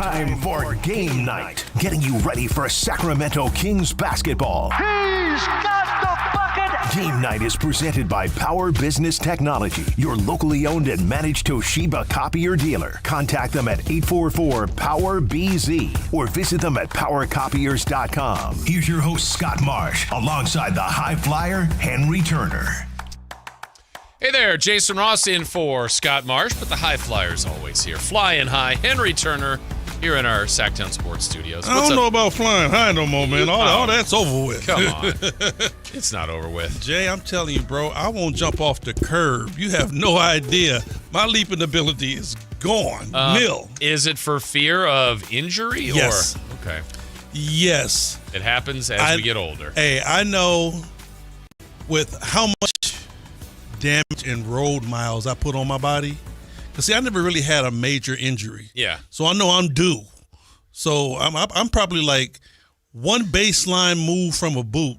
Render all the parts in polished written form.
time for game night. Getting you ready for Sacramento Kings basketball. He's got the bucket. Game night is presented by Power Business Technology, your locally owned and managed Toshiba copier dealer. Contact them at 844-POWER-BZ or visit them at powercopiers.com. Here's your host, Scott Marsh, alongside the high flyer, Henry Turner. Hey there, Jason Ross in for Scott Marsh, but the high flyer's always here. Flying high, Henry Turner here in our Sactown Sports Studios. I don't know about flying high no more, man. All that's over with. Come on. It's not over with. Jay, I'm telling you, bro, I won't jump off the curb. You have no idea. My leaping ability is gone. Nil. Is it for fear of injury? Yes. Or? Okay. Yes. It happens as we get older. Hey, I know with how much damage and road miles I put on my body. Because, see, I never really had a major injury. Yeah. So I know I'm due. So I'm probably like one baseline move from a boot.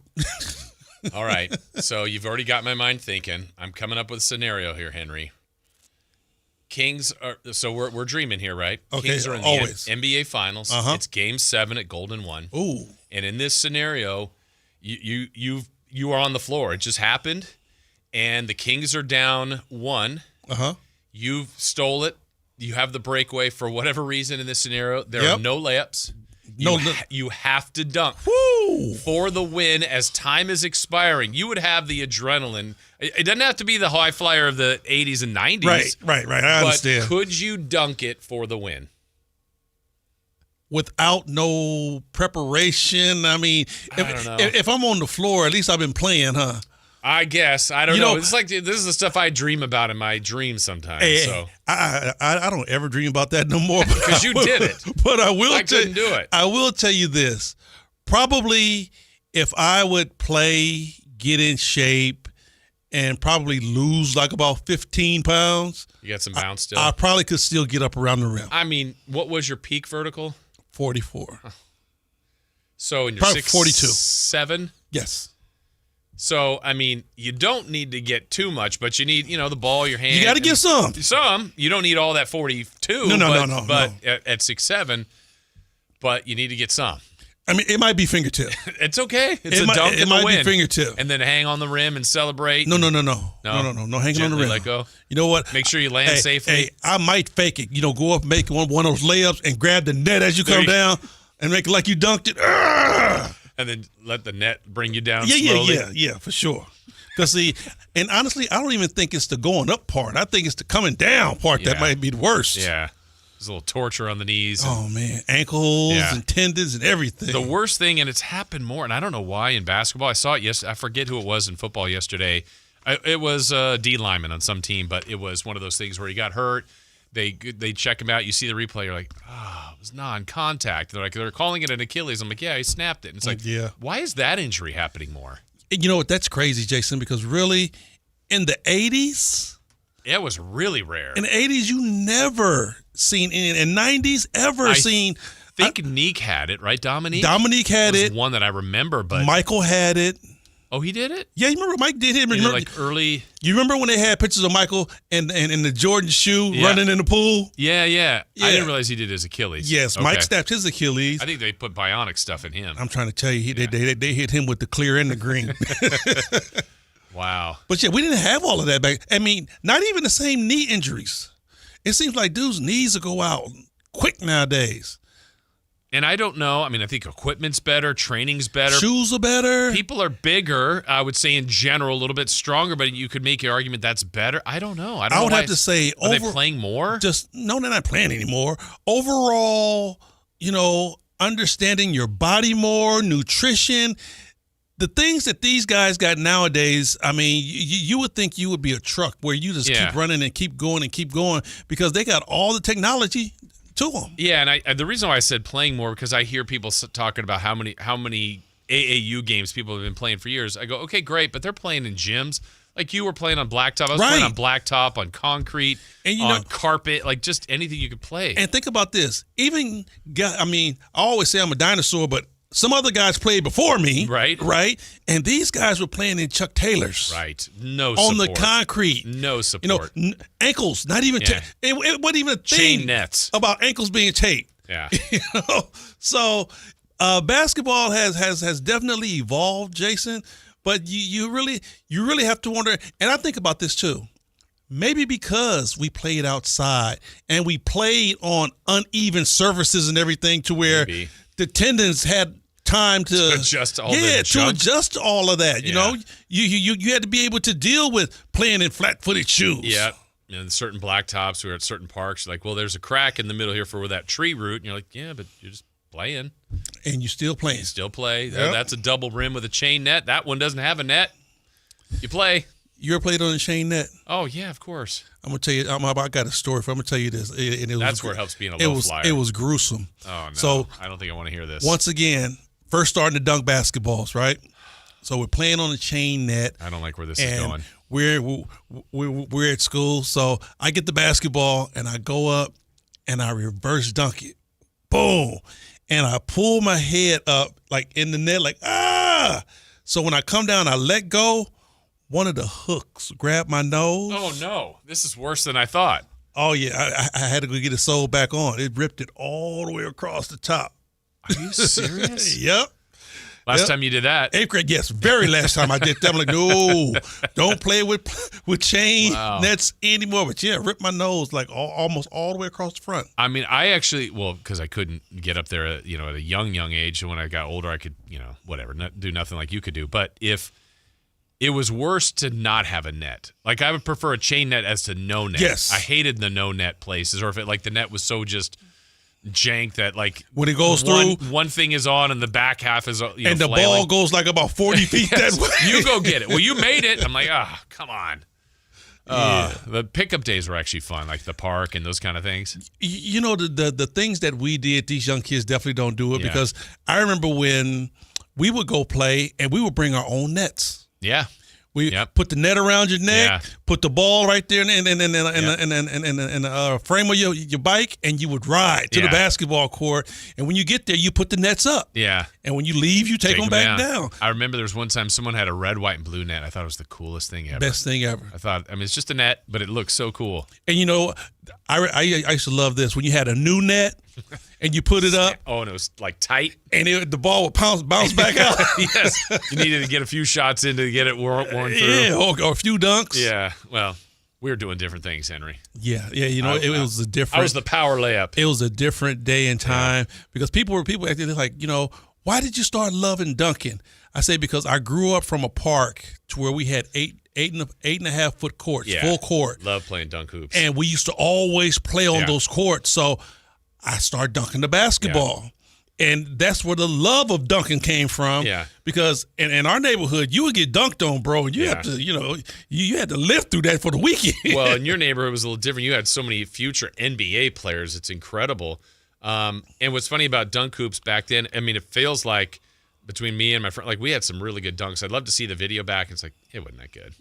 All right. So you've already got my mind thinking. I'm coming up with a scenario here, Henry. Kings are – so we're dreaming here, right? Okay, Kings are in the always. NBA Finals. Uh-huh. It's Game 7 at Golden 1. Ooh. And in this scenario, you are on the floor. It just happened. And the Kings are down 1. Uh-huh. You've stole it. You have the breakaway for whatever reason in this scenario. There are no layups. You have to dunk. Woo! For the win as time is expiring. You would have the adrenaline. It doesn't have to be the high flyer of the 80s and 90s. Right. I understand. But could you dunk it for the win? Without no preparation? I mean, I don't know. If I'm on the floor, at least I've been playing, huh? I guess. I don't know. It's like this is the stuff I dream about in my dreams sometimes. So I don't ever dream about that no more. Because you did it. But I couldn't do it. I will tell you this. Probably if I would play, get in shape, and probably lose like about 15 pounds. You got some bounce still? I probably could still get up around the rim. I mean, what was your peak vertical? 44. So in your probably 42. 6'7"? Yes. So, I mean, you don't need to get too much, but you need, the ball, your hand. You got to get some. Some. You don't need all that 42. No. But at 6'7", but you need to get some. I mean, it might be fingertip. It's okay. It's a dunk in the win. It might win. be fingertip. And then hang on the rim and celebrate. No. No hanging Gently on the rim. Let go. You know what? Make sure you land safely. Hey, I might fake it. Go up, make one of those layups, and grab the net as you come down, and make it like you dunked it. And then let the net bring you down slowly. Yeah, for sure. Because, and honestly, I don't even think it's the going up part. I think it's the coming down part that might be the worst. Yeah. There's a little torture on the knees. Oh, man. Ankles and tendons and everything. The worst thing, and it's happened more, and I don't know why in basketball. I saw it yesterday. I forget who it was in football yesterday. It was a D lineman on some team, but it was one of those things where he got hurt. They check him out. You see the replay. You're like, it was non-contact. They're calling it an Achilles. I'm like, yeah, he snapped it. And it's like, why is that injury happening more? You know what? That's crazy, Jason, because really, in the 80s. Yeah, it was really rare. In the 80s, you never seen any. In 90s, seen. I think Neek had it, right, Dominique? Dominique had it. One that I remember, but. Michael had it. Oh, he did it? Yeah, you remember Mike did it? Remember, like early. You remember when they had pictures of Michael and the Jordan shoe running in the pool? Yeah. I didn't realize he did his Achilles. Yes, okay. Mike snapped his Achilles. I think they put bionic stuff in him. I'm trying to tell you, they hit him with the clear and the green. Wow. But, we didn't have all of that back. I mean, not even the same knee injuries. It seems like dudes' knees will go out quick nowadays. And I don't know. I mean, I think equipment's better, training's better. Shoes are better. People are bigger, I would say in general, a little bit stronger, but you could make your argument that's better. I don't know. I would have to say, are they playing more? No, they're not playing anymore. Overall, understanding your body more, nutrition, the things that these guys got nowadays, I mean, you would think you would be a truck where you just keep running and keep going because they got all the technology to them. Yeah, and the reason why I said playing more because I hear people talking about how many AAU games people have been playing for years. I go, okay, great, but they're playing in gyms. Like you were playing on blacktop. I was playing on blacktop, on concrete, and on carpet, like just anything you could play. And think about this. I always say I'm a dinosaur, but some other guys played before me. Right. And these guys were playing in Chuck Taylors. Right. No support. On the concrete. No support. Ankles, not even it wasn't even a thing. Chain nets. About ankles being taped. Yeah. So basketball has definitely evolved, Jason. But you really have to wonder. And I think about this too. Maybe because we played outside and we played on uneven surfaces and everything, to where the attendants had time to adjust all the to adjust all of that. You know, you had to be able to deal with playing in flat-footed shoes. Yeah. And certain blacktops, we were at certain parks, like, well, there's a crack in the middle here for where that tree root. And you're like, yeah, but you're just playing. And you still playing. You still play. Yep. That's a double rim with a chain net. That one doesn't have a net. You play. You ever played on a chain net? Oh, yeah, of course. I'm going to tell you, I got a story. I'm going to tell you this. That's where it helps being a low flyer. It was gruesome. Oh, no. So, I don't think I want to hear this. Once again, first starting to dunk basketballs, right? So we're playing on a chain net. I don't like where this is going. We're at school. So I get the basketball, and I go up, and I reverse dunk it. Boom. And I pull my head up, like in the net, like, ah! So when I come down, I let go. One of the hooks grabbed my nose. Oh, no. This is worse than I thought. Oh, yeah. I had to go get it sewed back on. It ripped it all the way across the top. Are you serious? Yep. Last time you did that. 8th grade, yes. Very last time I did that. I'm like, no, don't play with chain nets anymore. But, yeah, ripped my nose like almost all the way across the front. I mean, I actually, because I couldn't get up there, at a young age. And when I got older, I could, whatever, do nothing like you could do. But if it was worse to not have a net. Like, I would prefer a chain net as to no net. Yes. I hated the no net places, or if it, like, the net was so just jank that, like, when it goes through, one thing is on and the back half is, and the flailing. ball goes like about 40 feet Yes. that way. You go get it. Well, you made it. I'm like, come on. The pickup days were actually fun, like the park and those kind of things. The things that we did, these young kids definitely don't do it, because I remember when we would go play and we would bring our own nets. Yeah. We put the net around your neck, put the ball right there in the frame of your bike, and you would ride to the basketball court. And when you get there, you put the nets up. Yeah. And when you leave, you take them back down. I remember there was one time someone had a red, white, and blue net. I thought it was the coolest thing ever. Best thing ever. It's just a net, but it looks so cool. And I used to love this. When you had a new net and you put it up. Oh, and it was like tight. And the ball would bounce back out. Yes. You needed to get a few shots in to get it worn through. Yeah, or a few dunks. Yeah. Well, we were doing different things, Henry. Yeah. It was a different. I was the power layup. It was a different day and time, because people acting like, why did you start loving dunking? I say because I grew up from a park to where we had eight and a half foot courts, full court. Love playing dunk hoops. And we used to always play on those courts. So I started dunking the basketball. And that's where the love of dunking came from. Yeah. Because in our neighborhood, you would get dunked on, bro. You have to, you had to live through that for the weekend. Well, in your neighborhood, it was a little different. You had so many future NBA players. It's incredible. And what's funny about dunk hoops back then, I mean, it feels like between me and my friend, like, we had some really good dunks. I'd love to see the video back. And it's like, it wasn't that good.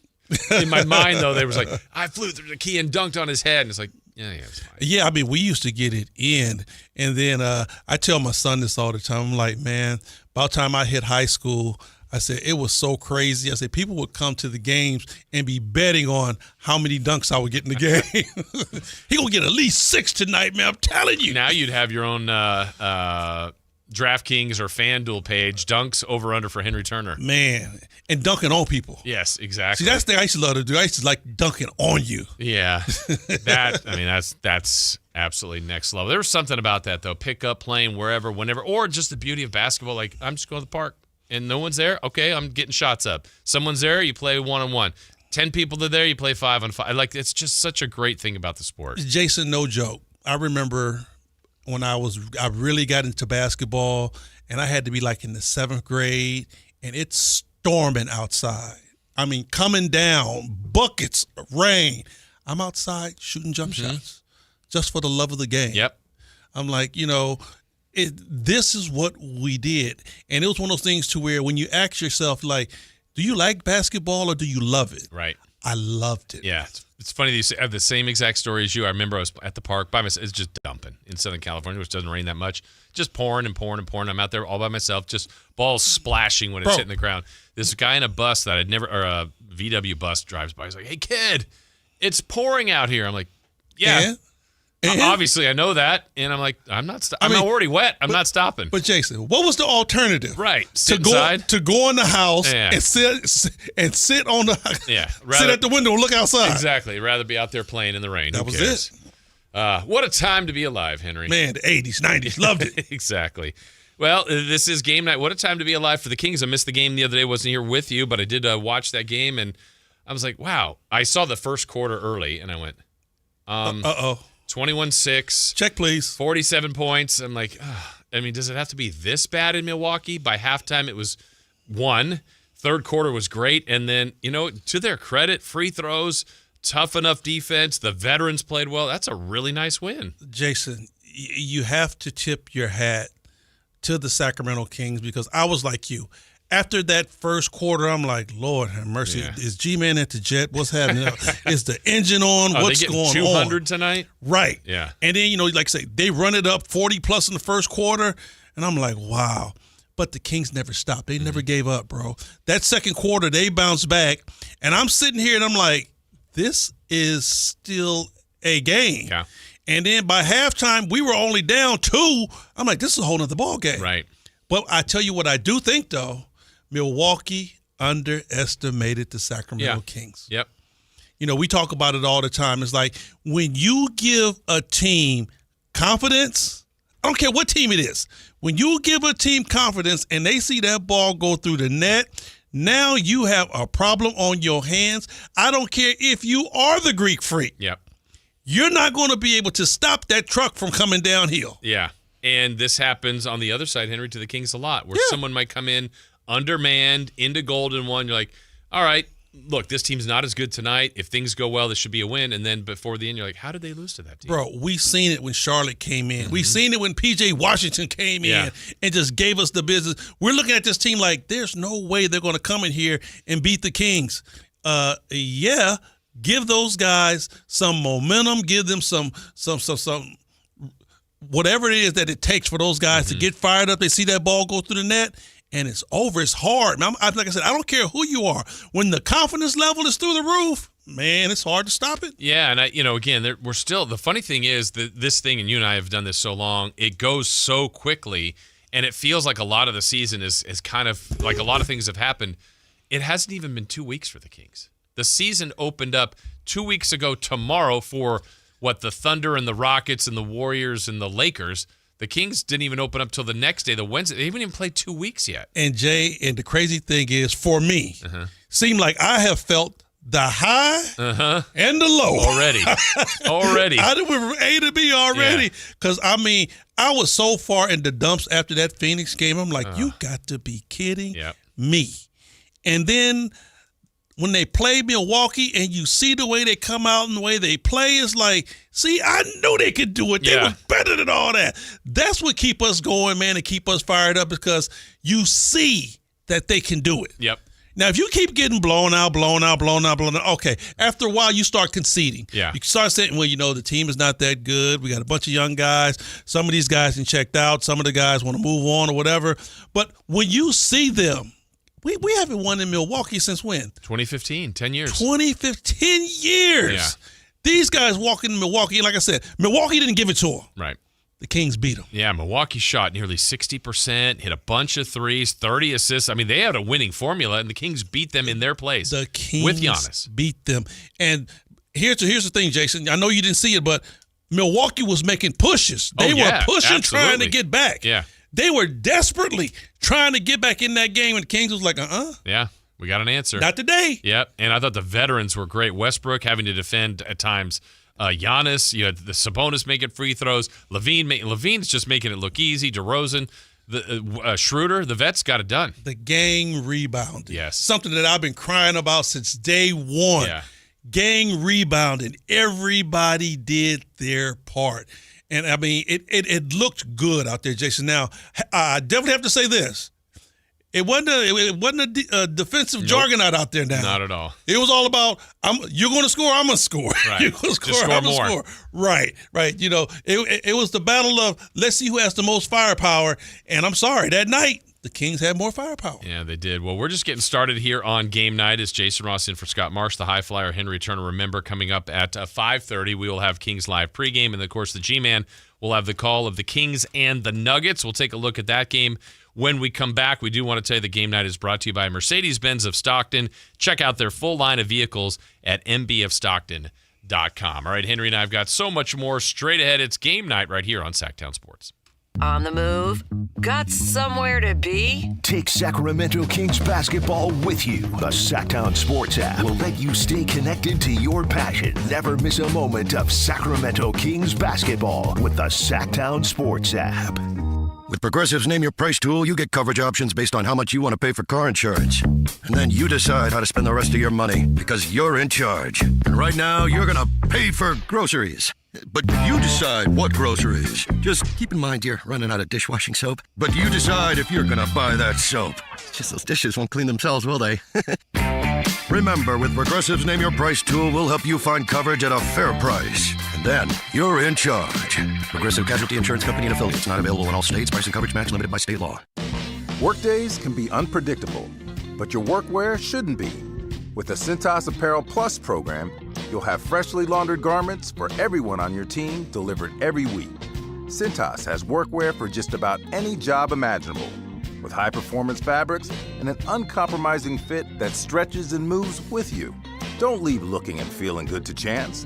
In my mind, though, they was like, I flew through the key and dunked on his head. And it's like, it's fine. Yeah, I mean, we used to get it in. And then I tell my son this all the time. I'm like, man, about the time I hit high school, I said, it was so crazy. I said, people would come to the games and be betting on how many dunks I would get in the game. He gonna get at least 6 tonight, man. I'm telling you. Now you'd have your own DraftKings or FanDuel page, dunks over under for Henry Turner. Man, and dunking on people. Yes, exactly. See, that's the thing I used to love to do. I used to like dunking on you. Yeah, that's absolutely next level. There was something about that, though. Pick up, playing wherever, whenever, or just the beauty of basketball. Like, I'm just going to the park and no one's there. Okay, I'm getting shots up. Someone's there, you play 1-on-1. 10 people are there, you play 5-on-5. Like, it's just such a great thing about the sport. Jason, no joke. I remember when I really got into basketball, and I had to be like in the 7th grade, and it's storming outside. I mean, coming down, buckets of rain. I'm outside shooting jump shots just for the love of the game. Yep. I'm like, this is what we did. And it was one of those things to where when you ask yourself, like, do you like basketball or do you love it? Right. I loved it. Yeah. It's funny that you have the same exact story as you. I remember I was at the park by myself. It's just dumping in Southern California, which doesn't rain that much. Just pouring and pouring and pouring. I'm out there all by myself, just balls splashing when it's hitting the ground. This guy in a bus that or a VW bus drives by. He's like, hey, kid, it's pouring out here. I'm like, yeah. Obviously, I know that, and I'm like, I'm already wet. I'm not stopping. But Jason, what was the alternative? Right, to go in the house and sit on the sit at the window and look outside. Exactly. Rather be out there playing in the rain. That was it. What a time to be alive, Henry. Man, the 80s, 90s, loved it. Exactly. Well, this is game night. What a time to be alive for the Kings. I missed the game the other day. Wasn't here with you, but I did watch that game, and I was like, wow. I saw the first quarter early, and I went, 21-6. Check, please. 47 points. I'm like, does it have to be this bad in Milwaukee? By halftime, it was 1. Third quarter was great, and then, to their credit, free throws, tough enough defense. The veterans played well. That's a really nice win. Jason, you have to tip your hat to the Sacramento Kings because I was like you. After that first quarter, I'm like, Lord have mercy. Yeah. Is G-Man at the jet? What's happening? Is the engine on? What's going on? 200 tonight? Right. Yeah. And then, like I say, they run it up 40-plus in the first quarter, and I'm like, wow. But the Kings never stopped. They never gave up, bro. That second quarter, they bounced back, and I'm sitting here, and I'm like, this is still a game. Yeah. And then by halftime, we were only down 2. I'm like, this is a whole nother ball game. Right. But I tell you what I do think, though, Milwaukee underestimated the Sacramento Kings. Yep. We talk about it all the time. It's like when you give a team confidence, I don't care what team it is, when you give a team confidence and they see that ball go through the net, now you have a problem on your hands. I don't care if you are the Greek freak. Yep. You're not going to be able to stop that truck from coming downhill. Yeah. And this happens on the other side, Henry, to the Kings a lot, where someone might come in undermanned into golden one. You're like, all right, look, this team's not as good tonight. If things go well, this should be a win. And then before the end, you're like, how did they lose to that team? Bro, we seen it when Charlotte came in. Mm-hmm. We seen it when P.J. Washington came in and just gave us the business. We're looking at this team like there's no way they're going to come in here and beat the Kings. Give those guys some momentum. Give them some whatever it is that it takes for those guys to get fired up. They see that ball go through the net, and it's over. It's hard. Like I said, I don't care who you are. When the confidence level is through the roof, man, it's hard to stop it. Yeah, and again, we're still – the funny thing is that this thing, and you and I have done this so long, it goes so quickly, and it feels like a lot of the season is kind of – like a lot of things have happened. It hasn't even been 2 weeks for the Kings. The season opened up 2 weeks ago tomorrow for the Thunder and the Rockets and the Warriors and the Lakers. The Kings didn't even open up till the next day, the Wednesday. They haven't even played 2 weeks yet. And Jay, and the crazy thing is, for me, seemed like I have felt the high and the low already. I went from A to B already because I was so far in the dumps after that Phoenix game. I'm like, you got to be kidding me. And then when they play Milwaukee and you see the way they come out and the way they play, it's like, see, I knew they could do it. They were better than all that. That's what keep us going, man, and keep us fired up because you see that they can do it. Yep. Now, if you keep getting blown out, okay, after a while you start conceding. Yeah. You start saying, well, the team is not that good. We got a bunch of young guys. Some of these guys can checked out. Some of the guys want to move on or whatever. But when you see them, we haven't won in Milwaukee since when? 2015, 10 years. 10 years. Yeah. These guys walk into Milwaukee, and like I said, Milwaukee didn't give it to them. Right. The Kings beat them. Yeah, Milwaukee shot nearly 60%, hit a bunch of threes, 30 assists. They had a winning formula, and the Kings beat them in their place. The Kings with Giannis beat them. And here's the thing, Jason. I know you didn't see it, but Milwaukee was making pushes. They were pushing, absolutely, trying to get back. Yeah. They were desperately trying to get back in that game, and the Kings was like, Yeah, we got an answer. Not today. Yep, and I thought the veterans were great. Westbrook having to defend at times. Giannis, you had the Sabonis making free throws. Levine's just making it look easy. DeRozan, the Schroeder, the vets got it done. The gang rebounded. Yes. Something that I've been crying about since day one. Yeah. Gang rebounded. Everybody did their part. And, it looked good out there, Jason. Now, I definitely have to say this. It wasn't a defensive juggernaut out there now. Not at all. It was all about, you're going to score, I'm going to score. Right. You're going to score, Just score I'm going to more. score. Right. It was the battle of let's see who has the most firepower. And I'm sorry, that night, the Kings had more firepower. Yeah, they did. Well, we're just getting started here on game night. It's Jason Ross in for Scott Marsh, the high flyer, Henry Turner. Remember, coming up at 5:30, we will have Kings Live pregame. And, of course, the G-Man will have the call of the Kings and the Nuggets. We'll take a look at that game when we come back. We do want to tell you the game night is brought to you by Mercedes-Benz of Stockton. Check out their full line of vehicles at mbfstockton.com. All right, Henry and I have got so much more straight ahead. It's game night right here on Sactown Sports. On the move? Got somewhere to be? Take Sacramento Kings basketball with you. The Sactown Sports app will let you stay connected to your passion. Never miss a moment of Sacramento Kings basketball with the Sactown Sports app. With Progressive's Name Your Price tool, you get coverage options based on how much you want to pay for car insurance. And then you decide how to spend the rest of your money because you're in charge. And right now, you're going to pay for groceries. But you decide what groceries. Just keep in mind you're running out of dishwashing soap. But you decide if you're going to buy that soap. It's just those dishes won't clean themselves, will they? Remember, with Progressive's Name Your Price tool, we'll help you find coverage at a fair price. And then you're in charge. Progressive Casualty Insurance Company and Affiliates. Not available in all states. Price and coverage match limited by state law. Workdays can be unpredictable, but your workwear shouldn't be. With the Cintas Apparel Plus program, you'll have freshly laundered garments for everyone on your team delivered every week. Cintas has workwear for just about any job imaginable, with high-performance fabrics and an uncompromising fit that stretches and moves with you. Don't leave looking and feeling good to chance.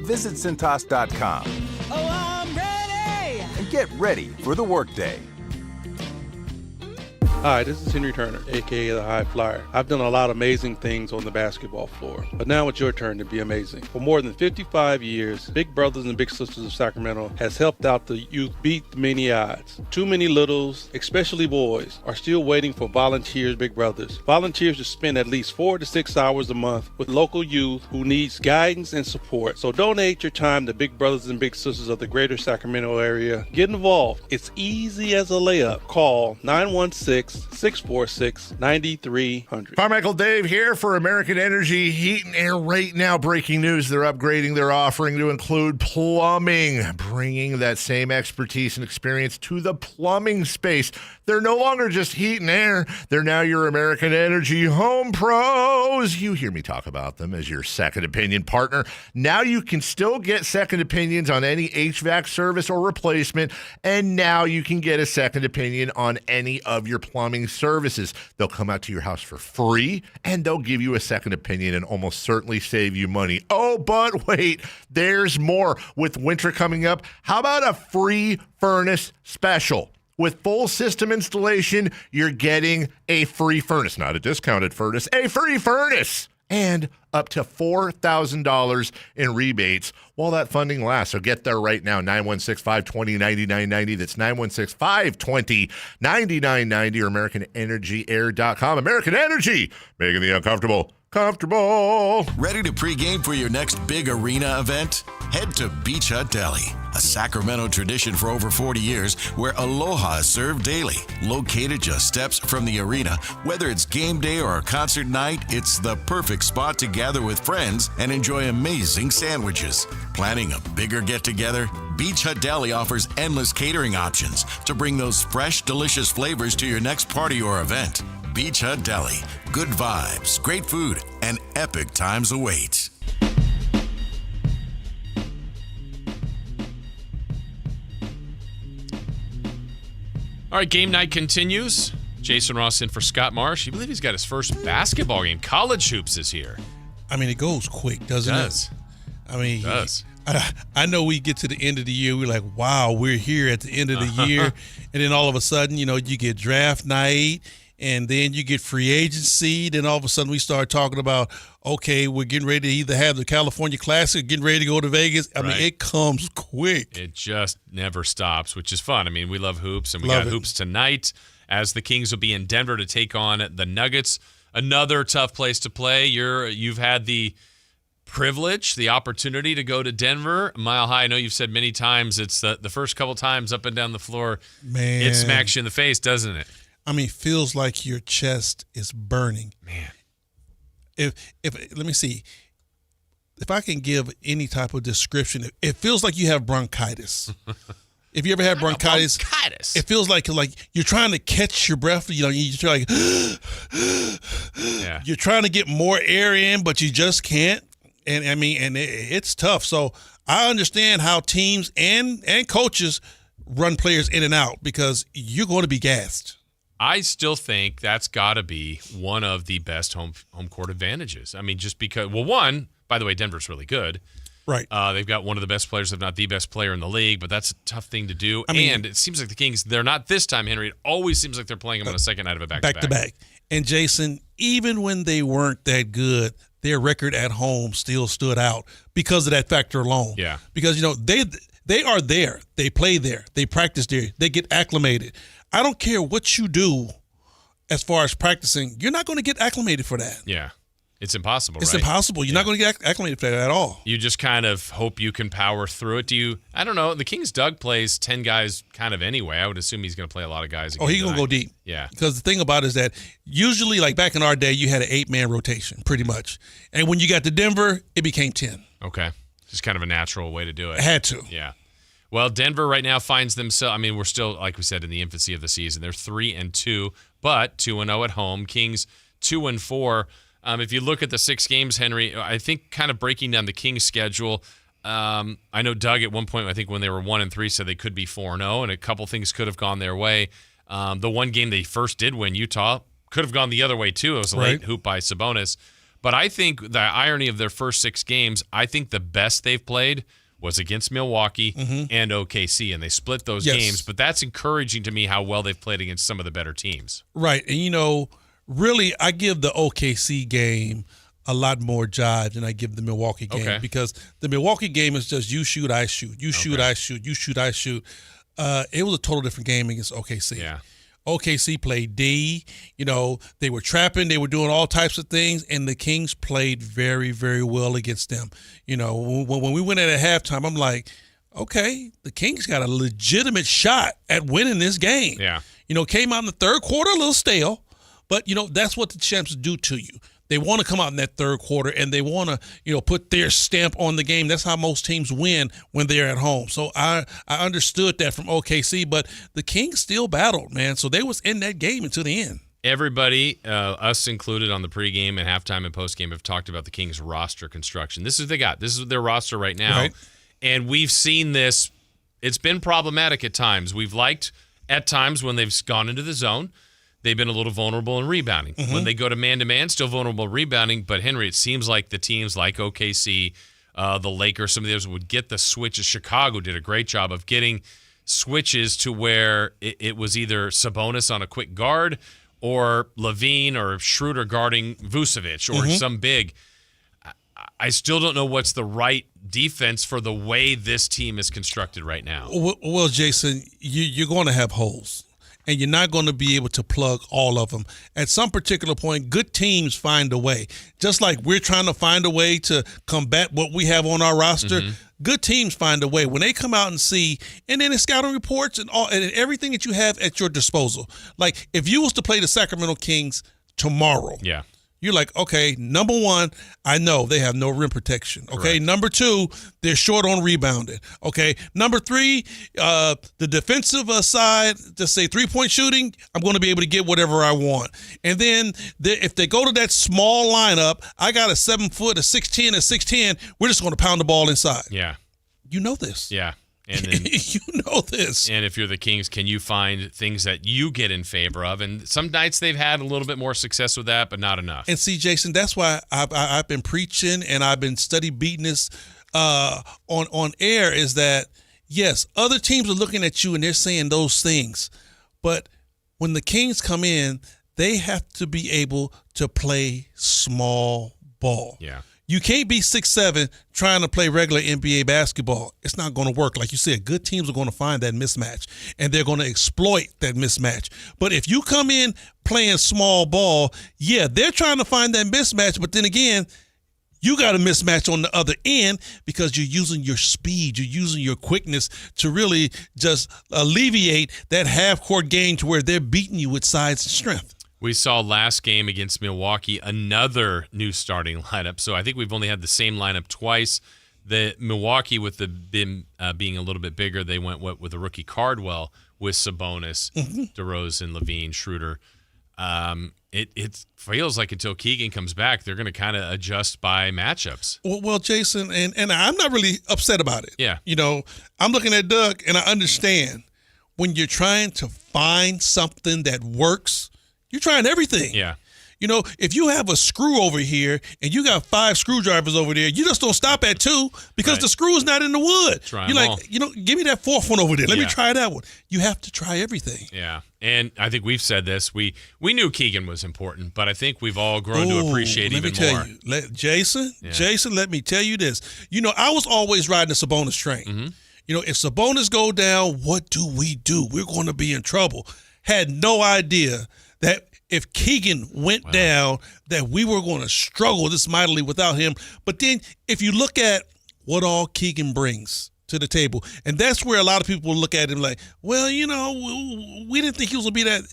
Visit Cintas.com. Oh, I'm ready! And get ready for the workday. Hi, this is Henry Turner, a.k.a. the High Flyer. I've done a lot of amazing things on the basketball floor, but now it's your turn to be amazing. For more than 55 years, Big Brothers and Big Sisters of Sacramento has helped out the youth beat the many odds. Too many littles, especially boys, are still waiting for volunteers, Big Brothers. Volunteers to spend at least 4 to 6 hours a month with local youth who needs guidance and support. So donate your time to Big Brothers and Big Sisters of the greater Sacramento area. Get involved. It's easy as a layup. Call 916-646-9300. Carmichael Dave here for American Energy Heat and Air. Right now, breaking news, they're upgrading their offering to include plumbing, bringing that same expertise and experience to the plumbing space. They're no longer just heat and air. They're now your American Energy Home Pros. You hear me talk about them as your second opinion partner. Now you can still get second opinions on any HVAC service or replacement, and now you can get a second opinion on any of your plumbing services. They'll come out to your house for free, and they'll give you a second opinion and almost certainly save you money. Oh, but wait, there's more. With winter coming up, how about a free furnace special? With full system installation, you're getting a free furnace, not a discounted furnace, a free furnace, and up to $4,000 in rebates while that funding lasts. So get there right now, 916-520-9990. That's 916-520-9990 or AmericanEnergyAir.com. American Energy, making the uncomfortable comfortable. Ready to pregame for your next big arena event? Head to Beach Hut Deli, a Sacramento tradition for over 40 years where aloha is served daily. Located just steps from the arena, whether it's game day or a concert night, it's the perfect spot to gather with friends and enjoy amazing sandwiches. Planning a bigger get-together? Beach Hut Deli offers endless catering options to bring those fresh, delicious flavors to your next party or event. Beach Hut Deli. Good vibes, great food, and epic times await. All right, game night continues. Jason Ross in for Scott Marsh. You believe he's got his first basketball game. College hoops is here. I mean, it goes quick, doesn't it? I mean, It does. I know we get to the end of the year, we're like, wow, we're here at the end of the year. And then all of a sudden, you get draft night, and then you get free agency. Then all of a sudden we start talking about, okay, we're getting ready to either have the California Classic or getting ready to go to Vegas. I mean, it comes quick. It just never stops, which is fun. I mean, we love hoops, and we got hoops tonight as the Kings will be in Denver to take on the Nuggets. Another tough place to play. You've had the privilege, the opportunity to go to Denver. Mile High, I know you've said many times, it's the first couple times up and down the floor, Man, it smacks you in the face, doesn't it? I mean, feels like your chest is burning. Man. If let me see. If I can give any type of description, it feels like you have bronchitis. If you ever had bronchitis, it feels like you're trying to catch your breath. You're like, Yeah. You're trying to get more air in, but you just can't. And I mean, it's tough. So I understand how teams and coaches run players in and out because you're going to be gassed. I still think that's got to be one of the best home court advantages. I mean, just because, well, one, by the way, Denver's really good. Right. They've got one of the best players, if not the best player in the league, but that's a tough thing to do. And it seems like the Kings, they're not this time, Henry. It always seems like they're playing them on a second night of a back-to-back. Back-to-back. And, Jason, even when they weren't that good, their record at home still stood out because of that factor alone. Yeah. Because, they are there. They play there. They practice there. They get acclimated. I don't care what you do as far as practicing. You're not going to get acclimated for that. Yeah. It's impossible, It's right? impossible. You're not going to get acclimated for that at all. You just kind of hope you can power through it. I don't know. The Kings' Doug plays 10 guys kind of anyway. I would assume he's going to play a lot of guys. He's going to go deep. Yeah. Because the thing about it is that usually, like back in our day, you had an 8-man rotation pretty much. And when you got to Denver, it became 10. Okay. Just kind of a natural way to do it. It had to. Yeah. Well, Denver right now finds themselves, I mean, we're still, like we said, in the infancy of the season. They're 3-2, but 2-0 at home. Kings 2-4. If you look at the 6 games, Henry, I think kind of breaking down the Kings schedule, I know Doug at one point, I think when they were 1-3, said they could be 4-0, and a couple things could have gone their way. The one game they first did win, Utah, could have gone the other way too. It was a late hoop by Sabonis. But I think the irony of their first 6 games, I think the best they've played was against Milwaukee and OKC, and they split those games. But that's encouraging to me how well they've played against some of the better teams. Right. And, really, I give the OKC game a lot more jive than I give the Milwaukee game because the Milwaukee game is just you shoot, I shoot. You shoot, I shoot. You shoot, I shoot. It was a total different game against OKC. Yeah. OKC played D. They were trapping. They were doing all types of things, and the Kings played very, very well against them. When we went in at halftime, I'm like, okay, the Kings got a legitimate shot at winning this game. Yeah. Came out in the third quarter a little stale, but, that's what the champs do to you. They want to come out in that third quarter, and they want to, put their stamp on the game. That's how most teams win when they're at home. So I understood that from OKC, but the Kings still battled, man. So they was in that game until the end. Everybody, us included on the pregame and halftime and postgame, have talked about the Kings' roster construction. This is what they got. This is their roster right now. Right. And we've seen this. It's been problematic at times. We've liked at times when they've gone into the zone. They've been a little vulnerable in rebounding. When they go to man-to-man, still vulnerable in rebounding. But, Henry, it seems like the teams like OKC, the Lakers, some of the others would get the switches. Chicago did a great job of getting switches to where it was either Sabonis on a quick guard or Levine or Schroeder guarding Vucevic or some big. I still don't know what's the right defense for the way this team is constructed right now. Well, Jason, you're going to have holes. And you're not going to be able to plug all of them. At some particular point, good teams find a way. Just like we're trying to find a way to combat what we have on our roster, good teams find a way. When they come out and see, and then in scouting reports and everything that you have at your disposal. Like if you was to play the Sacramento Kings tomorrow, you're like, okay, number one, I know they have no rim protection. Okay, Correct. Number two, they're short on rebounding. Okay, number three, the defensive side, just say 3-point shooting, I'm going to be able to get whatever I want. And then if they go to that small lineup, I got a 7-foot, a 6'10", a 6'10", we're just going to pound the ball inside. Yeah. You know this. Yeah. And then, you know this. And if you're the Kings, can you find things that you get in favor of? And some nights they've had a little bit more success with that, but not enough. And see, Jason, that's why I've been preaching and I've been beating this on air is that, yes, other teams are looking at you and they're saying those things. But when the Kings come in, they have to be able to play small ball. Yeah. You can't be 6'7" trying to play regular NBA basketball. It's not going to work. Like you said, good teams are going to find that mismatch, and they're going to exploit that mismatch. But if you come in playing small ball, yeah, they're trying to find that mismatch, but then again, you got a mismatch on the other end because you're using your speed, you're using your quickness to really just alleviate that half-court game to where they're beating you with size and strength. We saw last game against Milwaukee another new starting lineup. So I think we've only had the same lineup twice. The Milwaukee, with the BIM being a little bit bigger, they went with the rookie Cardwell with Sabonis, DeRozan, Levine, Schroeder. It feels like until Keegan comes back, they're going to kind of adjust by matchups. Well, Jason, and I'm not really upset about it. Yeah. I'm looking at Doug, and I understand when you're trying to find something that works, you're trying everything. Yeah. If you have a screw over here and you got 5 screwdrivers over there, you just don't stop at 2 because the screw is not in the wood. Try you're them like, all. Give me that 4th one over there. Let me try that one. You have to try everything. Yeah. And I think we've said this. We knew Keegan was important, but I think we've all grown to appreciate even more. Jason, let me tell you this. I was always riding the Sabonis train. Mm-hmm. If Sabonis go down, what do? We're going to be in trouble. Had no idea that if Keegan went down, that we were going to struggle this mightily without him. But then if you look at what all Keegan brings to the table, and that's where a lot of people look at him like, well, we didn't think he was going to be that.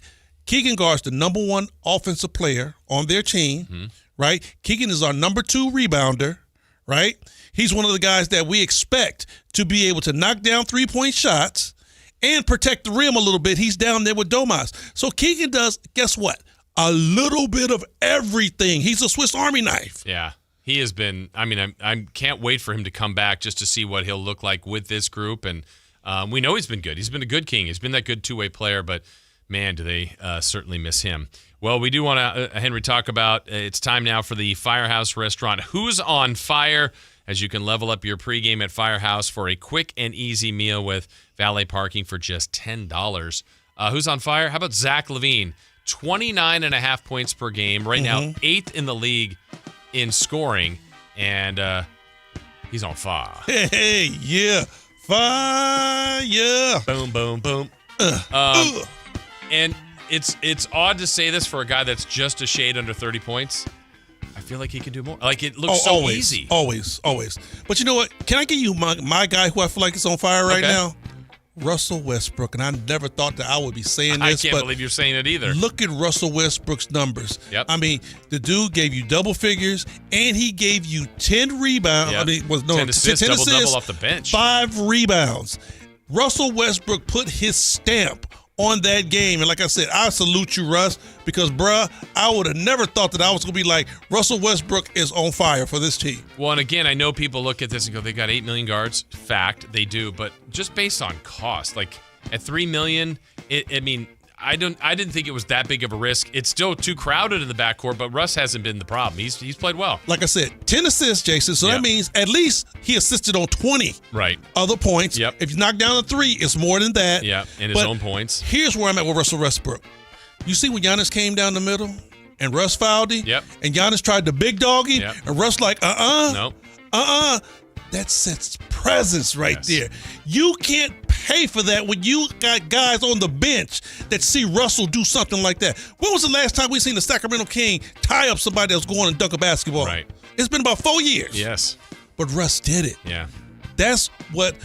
Keegan guards the number 1 offensive player on their team, right? Keegan is our number 2 rebounder, right? He's one of the guys that we expect to be able to knock down 3-point shots and protect the rim a little bit. He's down there with Domas. So Keegan does, guess what? A little bit of everything. He's a Swiss Army knife. Yeah. He has been, I can't wait for him to come back just to see what he'll look like with this group. And we know he's been good. He's been a good King. He's been that good two-way player, but man, do they certainly miss him. Well, we do want to, Henry, talk about, it's time now for the Firehouse Restaurant. Who's on fire? As you can level up your pregame at Firehouse for a quick and easy meal with valet parking for just $10. Who's on fire? How about Zach LaVine? 29.5 points per game. Right now, 8th in the league in scoring, and he's on fire. Hey, yeah. Fire. Boom, boom, boom. And it's odd to say this for a guy that's just a shade under 30 points. I feel like he can do more. Like, it looks so easy. Always. But you know what? Can I give you my guy who I feel like is on fire right now? Russell Westbrook. And I never thought that I would be saying this. I can't believe you're saying it either. Look at Russell Westbrook's numbers. Yep. The dude gave you double figures, and he gave you 10 rebounds. Yep. 10 assists, double off the bench. 5 rebounds. Russell Westbrook put his stamp on that game. And like I said, I salute you, Russ, because, bruh, I would have never thought that I was going to be like, Russell Westbrook is on fire for this team. Well, and again, I know people look at this and go, they got 8 million guards. Fact, they do. But just based on cost, like at $3 million, I didn't think it was that big of a risk. It's still too crowded in the backcourt, but Russ hasn't been the problem. He's played well. Like I said, 10 assists, Jason. So that means at least he assisted on 20 other points. Yep. If you knock down a 3, it's more than that. Yeah, and his own points. Here's where I'm at with Russell Westbrook. You see when Giannis came down the middle and Russ fouled him? Yep. And Giannis tried to big dog him? Yep. And Russ like, Nope. That sets presence right there. You can't pay for that when you got guys on the bench that see Russell do something like that. When was the last time we seen the Sacramento King tie up somebody that was going and dunk a basketball? Right. It's been about 4 years. Yes. But Russ did it. Yeah. That's what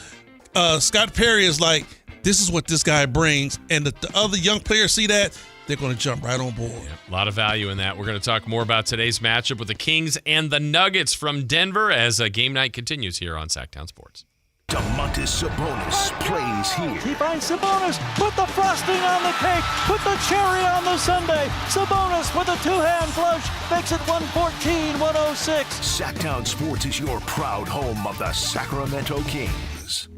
Scott Perry is like, this is what this guy brings. And the other young players see that, they're going to jump right on board. Yeah, a lot of value in that. We're going to talk more about today's matchup with the Kings and the Nuggets from Denver as game night continues here on Sactown Sports. Domantas Sabonis plays here. He finds Sabonis, put the frosting on the cake, put the cherry on the sundae. Sabonis with a two-hand flush makes it 114-106. Sactown Sports is your proud home of the Sacramento Kings.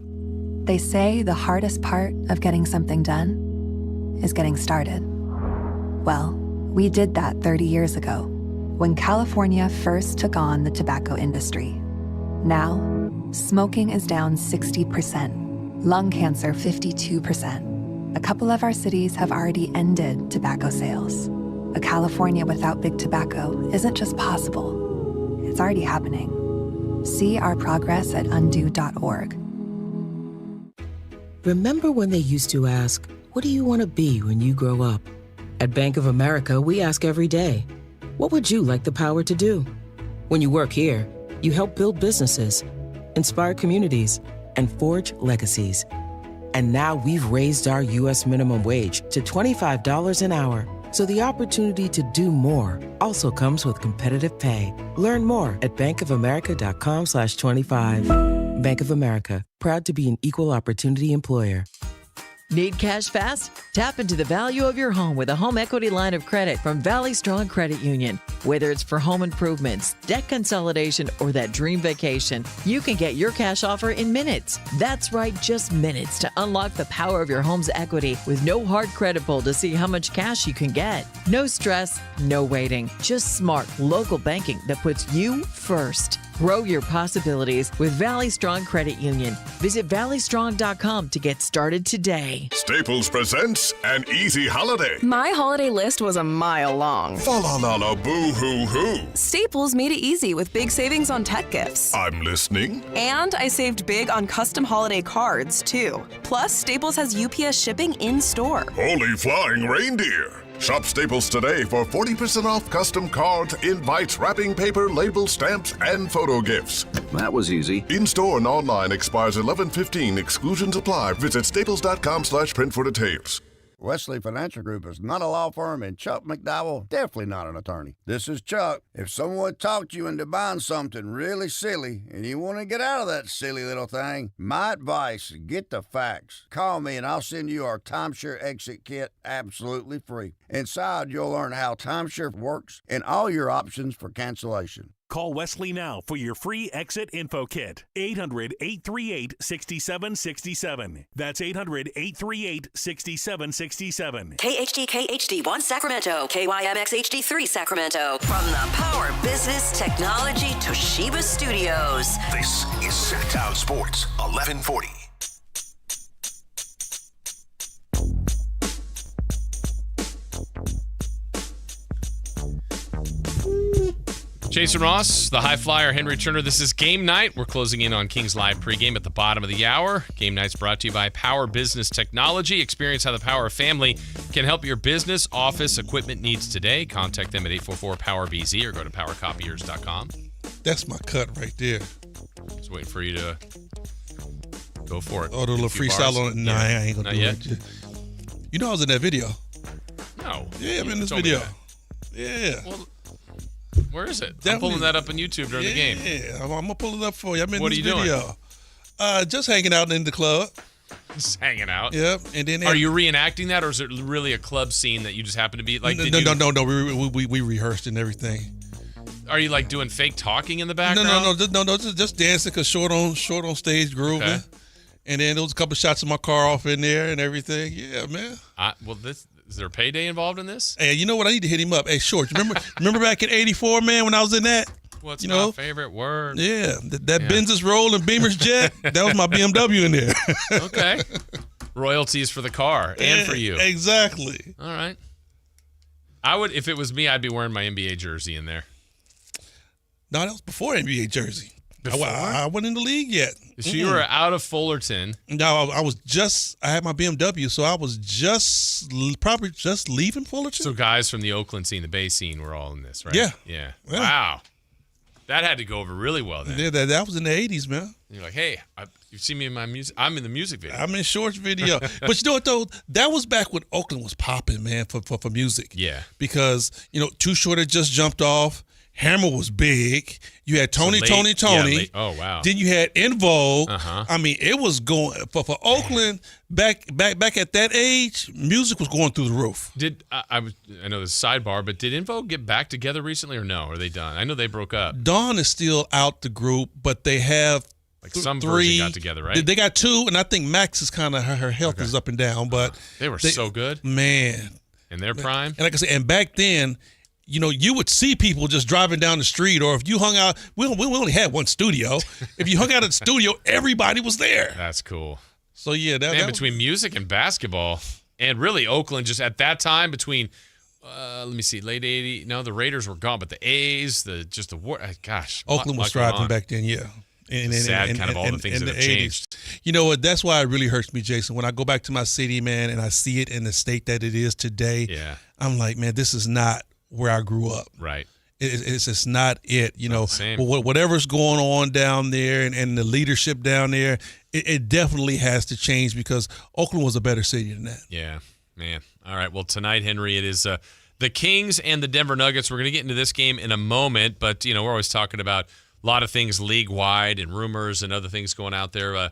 They say the hardest part of getting something done is getting started. Well, we did that 30 years ago when California first took on the tobacco industry. Now, smoking is down 60%, lung cancer 52%. A couple of our cities have already ended tobacco sales. A California without big tobacco isn't just possible, it's already happening. See our progress at undo.org. Remember when they used to ask, what do you want to be when you grow up? At Bank of America, we ask every day, what would you like the power to do? When you work here, you help build businesses, inspire communities, and forge legacies. And now we've raised our U.S. minimum wage to $25 an hour, So the opportunity to do more also comes with competitive pay. Learn more at bankofamerica.com/25. Bank of America, proud to be an equal opportunity employer. Need cash fast? Tap into the value of your home with a home equity line of credit from Valley Strong Credit Union. Whether it's for home improvements, debt consolidation, or that dream vacation, you can get your cash offer in minutes. That's right, just minutes to unlock the power of your home's equity with no hard credit pull to see how much cash you can get. No stress, no waiting, just smart local banking that puts you first. Grow your possibilities with Valley Strong Credit Union. Visit valleystrong.com to get started today. Staples presents an easy holiday. My holiday list was a mile long. Fa la la la boo hoo hoo. Staples made it easy with big savings on tech gifts. I'm listening. And I saved big on custom holiday cards, too. Plus, Staples has UPS shipping in store. Holy flying reindeer. Shop Staples today for 40% off custom cards, invites, wrapping paper, label, stamps, and photo gifts. That was easy. In-store and online expires 11/15. Exclusions apply. Visit staples.com/print for details. Wesley Financial Group is not a law firm, and Chuck McDowell definitely not an attorney. This is Chuck. If someone talked you into buying something really silly and you want to get out of that silly little thing, my advice, get the facts. Call me and I'll send you our timeshare exit kit absolutely free. Inside, you'll learn how timeshare works and all your options for cancellation. Call Wesley now for your free exit info kit. 800-838-6767. That's 800-838-6767. KHD1 Sacramento, KYMX HD3 Sacramento. From the Power Business Technology Toshiba Studios. This is Sactown Sports 1140. Jason Ross, the high flyer, Henry Turner. This is game night. We're closing in on Kings Live pregame at the bottom of the hour. Game night's brought to you by Power Business Technology. Experience how the Power family can help your business office equipment needs today. Contact them at 844-POWER-BZ or go to powercopiers.com. That's my cut right there. Just waiting for you to go for it. Oh, the little freestyle on it? Nah, I ain't going to do yet. it. You know I was in that video. No. Yeah, I'm in this video. Yeah. Well, where is it? I'm pulling that up on YouTube during the game. Yeah, I'm going to pull it up for you. I'm in What this are you video. Just hanging out in the club. Just hanging out. Yep. And then are you reenacting that, or is it really a club scene that you just happen to be like? No. We rehearsed and everything. Are you like doing fake talking in the background? No. Just dancing, cause short on stage grooving. Okay. And then there was a couple shots of my car off in there and everything. Yeah, man. Is there a payday involved in this? Hey, you know what? I need to hit him up. Hey, Short, remember back in '84, man, when I was in that? What's my favorite word? Yeah, that Benz's roll and Beamer's jet. That was my BMW in there. Okay. Royalties for the car and for you. Exactly. All right. I would, if it was me, I'd be wearing my NBA jersey in there. No, that was before NBA jersey. I wasn't in the league yet. So you were out of Fullerton. No, I had my BMW, so I was probably just leaving Fullerton. So guys from the Oakland scene, the Bay scene, were all in this, right? Yeah. Wow. That had to go over really well then. Yeah, that was in the 80s, man. And you're like, hey, you see me in my music? I'm in the music video. I'm in Short's video. But you know what, though? That was back when Oakland was popping, man, for music. Yeah. Because, Too Short had just jumped off. Hammer was big. You had Tony. Yeah, oh, wow. Then you had In Vogue. Uh-huh. I mean, it was going for Oakland back at that age. Music was going through the roof. I know this is a sidebar, but did In Vogue get back together recently or no? Are they done? I know they broke up. Dawn is still out the group, but they have some three. version got together, right? They got two, and I think Max is kind of her health is up and down, but they were so good, man. In their prime, and like I said, and back then. You would see people just driving down the street, or if you hung out, we only had one studio. If you hung out at the studio, everybody was there. That's cool. So, yeah. Between music and basketball, and really Oakland, just at that time between, let me see, late 80s. No, the Raiders were gone, but the A's, gosh. Oakland was thriving back then, yeah. Sad kind of all the things that have changed. You know what? That's why it really hurts me, Jason. When I go back to my city, man, and I see it in the state that it is today, I'm like, man, this is not where I grew up. Right. It's just not it, Same. Whatever's going on down there and the leadership down there, it definitely has to change because Oakland was a better city than that. Yeah, man. All right. Well, tonight, Henry, it is the Kings and the Denver Nuggets. We're going to get into this game in a moment, but we're always talking about a lot of things league-wide and rumors and other things going out there.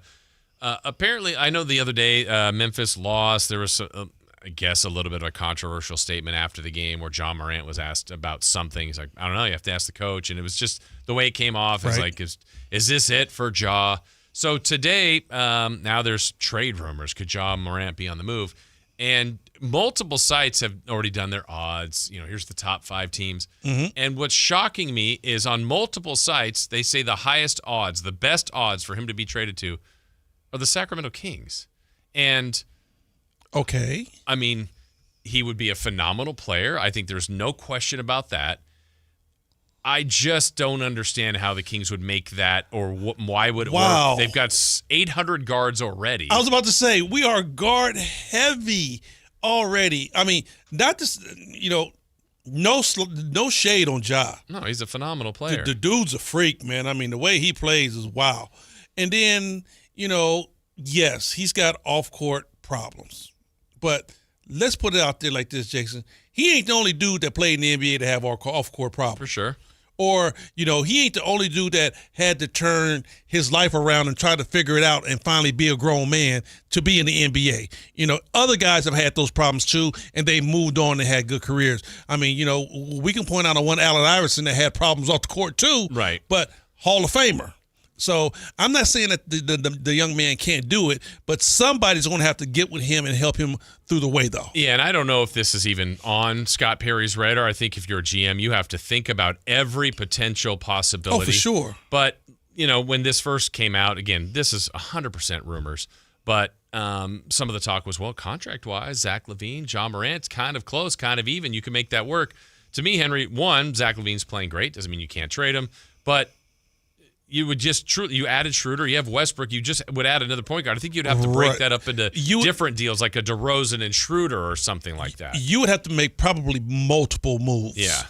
Apparently, I know the other day Memphis lost. There was, I guess, a little bit of a controversial statement after the game where Ja Morant was asked about something. He's like, I don't know, you have to ask the coach. And it was just the way it came off. It's like, is this it for Ja? So today, now there's trade rumors. Could Ja Morant be on the move? And multiple sites have already done their odds. Here's the top 5 teams. And what's shocking me is on multiple sites, they say the highest odds, the best odds for him to be traded to are the Sacramento Kings. And okay, I mean, he would be a phenomenal player. I think there's no question about that. I just don't understand how the Kings would make that, or why would it work. They've got 800 guards already. I was about to say, we are guard heavy already. I mean, not just, no shade on Ja. No, he's a phenomenal player. The dude's a freak, man. I mean, the way he plays is wow. And then, yes, he's got off-court problems. But let's put it out there like this, Jason. He ain't the only dude that played in the NBA to have off-court problems. For sure. Or, he ain't the only dude that had to turn his life around and try to figure it out and finally be a grown man to be in the NBA. Other guys have had those problems too, and they moved on and had good careers. I mean, we can point out on one Allen Iverson that had problems off the court too. Right. But Hall of Famer. So I'm not saying that the young man can't do it, but somebody's going to have to get with him and help him through the way, though. Yeah, and I don't know if this is even on Scott Perry's radar. I think if you're a GM, you have to think about every potential possibility. Oh, for sure. But, when this first came out, again, this is 100% rumors, but some of the talk was, well, contract-wise, Zach LaVine, Ja Morant's kind of close, kind of even. You can make that work. To me, Henry, one, Zach LaVine's playing great. Doesn't mean you can't trade him, but you would you added Schroeder, you have Westbrook, you just would add another point guard. I think you'd have to break that up into different deals, like a DeRozan and Schroeder or something like that. You would have to make probably multiple moves. Yeah.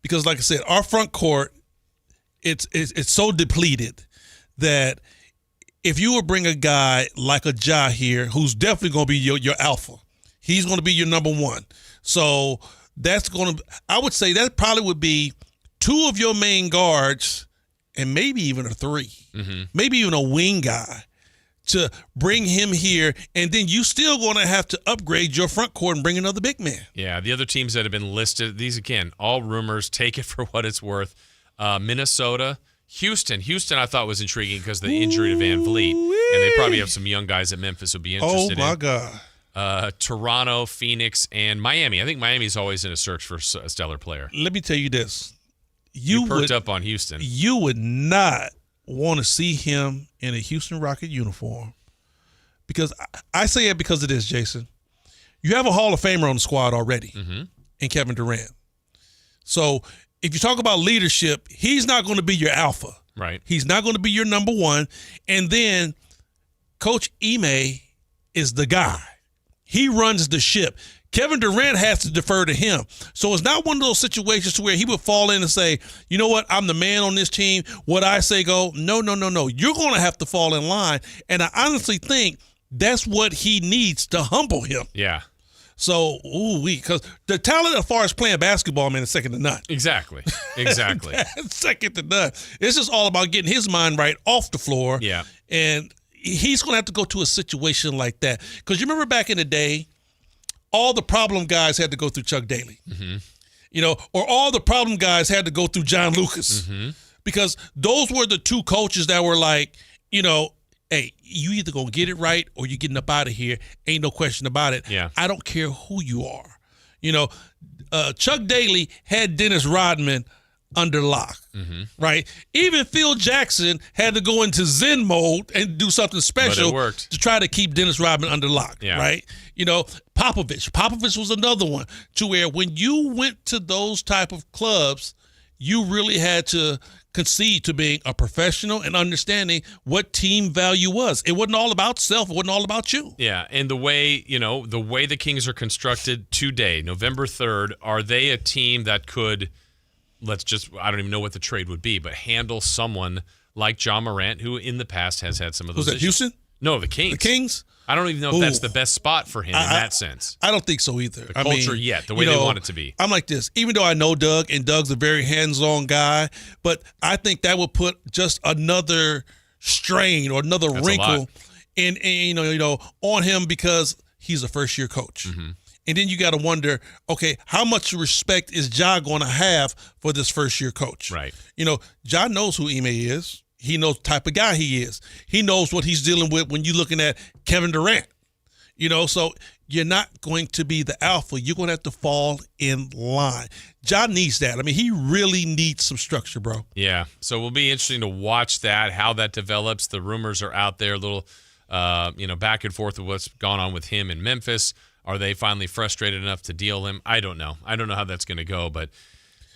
Because like I said, our front court, it's so depleted that if you would bring a guy like a Ja here, who's definitely going to be your alpha, he's going to be your number one. So that's going to, I would say that probably would be 2 of your main guards and maybe even a 3, maybe even a wing guy to bring him here. And then you still going to have to upgrade your front court and bring another big man. Yeah, the other teams that have been listed, these, again, all rumors. Take it for what it's worth. Minnesota, Houston. Houston I thought was intriguing because of the injury to Van Vliet. And they probably have some young guys that Memphis would be interested in. Oh, my God. Toronto, Phoenix, and Miami. I think Miami's always in a search for a stellar player. Let me tell you this. You perked up on Houston. You would not want to see him in a Houston Rocket uniform. Because I say it because of this, Jason. You have a Hall of Famer on the squad already in Kevin Durant. So if you talk about leadership, he's not going to be your alpha. Right. He's not going to be your number one. And then Coach Ime is the guy. He runs the ship. Kevin Durant has to defer to him. So it's not one of those situations where he would fall in and say, you know what, I'm the man on this team. What I say go. No. You're going to have to fall in line. And I honestly think that's what he needs to humble him. Yeah. So, because the talent as far as playing basketball, man, is second to none. Exactly. Second to none. It's just all about getting his mind right off the floor. Yeah. And he's going to have to go to a situation like that. Because you remember back in the day, all the problem guys had to go through Chuck Daly, or all the problem guys had to go through John Lucas, because those were the 2 coaches that were like, hey, you either gonna get it right or you're getting up out of here. Ain't no question about it. Yeah. I don't care who you are. Chuck Daly had Dennis Rodman under lock, right? Even Phil Jackson had to go into Zen mode and do something special to try to keep Dennis Rodman under lock, right? Popovich was another one to where when you went to those type of clubs, you really had to concede to being a professional and understanding what team value was. It wasn't all about self. It wasn't all about you. Yeah, and the way the Kings are constructed today, November 3rd, are they a team that could – I don't even know what the trade would be, but handle someone like Ja Morant, who in the past has had some of those issues. Houston? No, the Kings. The Kings? I don't even know if that's the best spot for him in that sense. I don't think so either. The culture yet, the way they want it to be. I'm like this. Even though I know Doug, and Doug's a very hands-on guy, but I think that would put just another strain or another wrinkle in on him because he's a first-year coach. Mm-hmm. And then you got to wonder, okay, how much respect is Ja going to have for this first-year coach? Right. Ja knows who Ime is. He knows the type of guy he is. He knows what he's dealing with when you're looking at Kevin Durant. So you're not going to be the alpha. You're going to have to fall in line. Ja needs that. I mean, he really needs some structure, bro. Yeah. So it will be interesting to watch that, how that develops. The rumors are out there, a little, back and forth with what's gone on with him in Memphis. Are they finally frustrated enough to deal him? I don't know. I don't know how that's going to go, but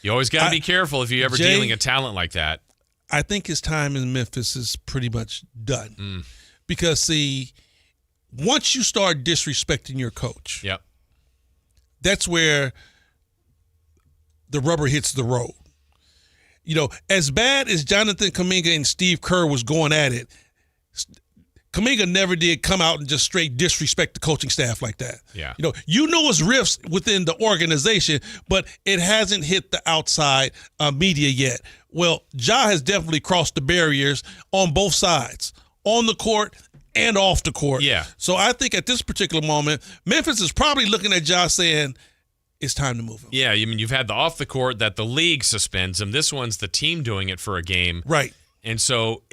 you always got to be careful if you're ever dealing a talent like that. I think his time in Memphis is pretty much done. Because, see, once you start disrespecting your coach, that's where the rubber hits the road. As bad as Jonathan Kuminga and Steve Kerr was going at it, Kuminga never did come out and just straight disrespect the coaching staff like that. Yeah. It's rifts within the organization, but it hasn't hit the outside media yet. Well, Ja has definitely crossed the barriers on both sides, on the court and off the court. Yeah. So I think at this particular moment, Memphis is probably looking at Ja saying, it's time to move him. Yeah, I mean, you've had the off the court that the league suspends him. This one's the team doing it for a game. Right. And so,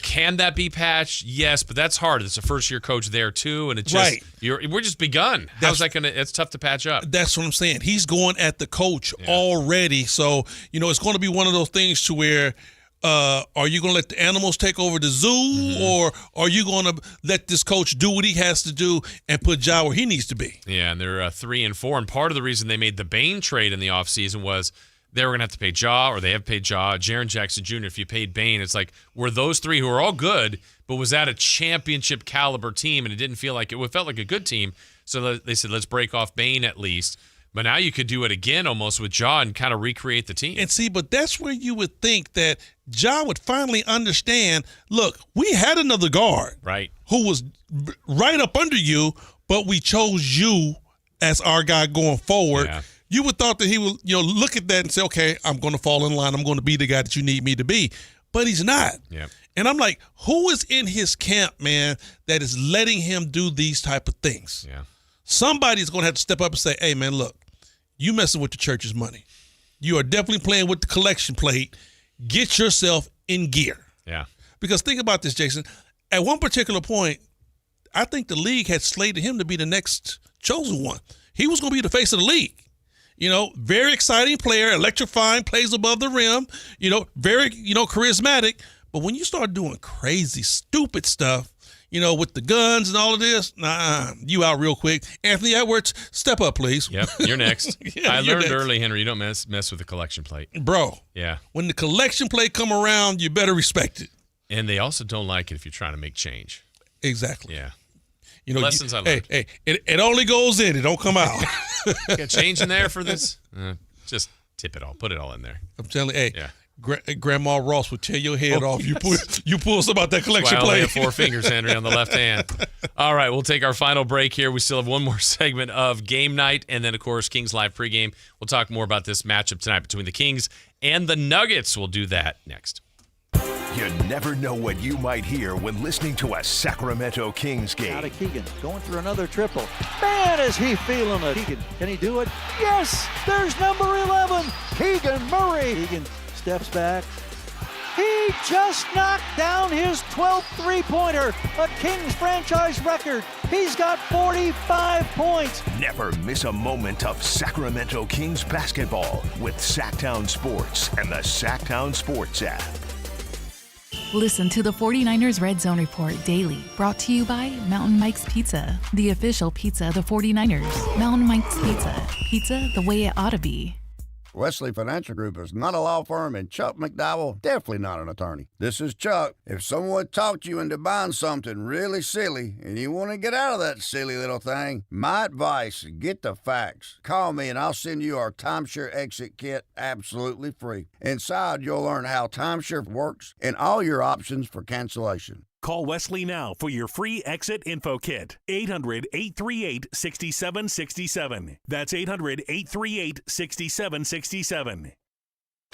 can that be patched? Yes, but that's hard. It's a first-year coach there, too, and it's just we're just begun. How's that going to – it's tough to patch up. That's what I'm saying. He's going at the coach already. So, it's going to be one of those things to where are you going to let the animals take over the zoo or are you going to let this coach do what he has to do and put Ja where he needs to be? Yeah, and they're 3-4, and part of the reason they made the Bane trade in the offseason was – they were going to have to pay Ja, or they have paid Ja, Jaren Jackson Jr. If you paid Bane, it's like, were those three who are all good, but was that a championship caliber team? And it didn't feel like it felt like a good team. So they said, let's break off Bane at least. But now you could do it again almost with Ja and kind of recreate the team. And see, but that's where you would think that Ja would finally understand, look, we had another guard. Right. Who was right up under you, but we chose you as our guy going forward. Yeah. You would thought that he would, look at that and say, okay, I'm going to fall in line. I'm going to be the guy that you need me to be. But he's not. Yeah. And I'm like, who is in his camp, man, that is letting him do these type of things? Yeah. Somebody's going to have to step up and say, hey, man, look, you messing with the church's money. You are definitely playing with the collection plate. Get yourself in gear. Yeah. Because think about this, Jason. At one particular point, I think the league had slated him to be the next chosen one. He was going to be the face of the league. Very exciting player, electrifying, plays above the rim, very, charismatic. But when you start doing crazy, stupid stuff, with the guns and all of this, you out real quick. Anthony Edwards, step up, please. Yep, you're next. I learned next. early, Henry, you don't mess with the collection plate. Bro. Yeah. When the collection plate come around, you better respect it. And they also don't like it if you're trying to make change. Exactly. Yeah. Lessons I learned. Hey, it only goes in. It don't come out. Got change in there for this? Just tip it all. Put it all in there. I'm telling you, Grandma Ross would tear your head off. You pull some out that collection plate. I only plate. have 4 fingers, Henry, on the left hand. All right, we'll take our final break here. We still have one more segment of game night, and then, of course, Kings Live pregame. We'll talk more about this matchup tonight between the Kings and the Nuggets. We'll do that next. You never know what you might hear when listening to a Sacramento Kings game. Out of Keegan, going for another triple. Man, is he feeling it. Keegan, can he do it? Yes, there's number 11, Keegan Murray. Keegan steps back. He just knocked down his 12th three-pointer, a Kings franchise record. He's got 45 points. Never miss a moment of Sacramento Kings basketball with Sactown Sports and the Sactown Sports app. Listen to the 49ers Red Zone Report daily, brought to you by Mountain Mike's Pizza, the official pizza of the 49ers. Mountain Mike's Pizza, pizza the way it ought to be. Wesley Financial Group is not a law firm, and Chuck McDowell definitely not an attorney. This is Chuck. If someone talked you into buying something really silly and you want to get out of that silly little thing, my advice, get the facts. Call me and I'll send you our timeshare exit kit absolutely free. Inside, you'll learn how timeshare works and all your options for cancellation. Call Wesley now for your free exit info kit. 800-838-6767. That's 800-838-6767.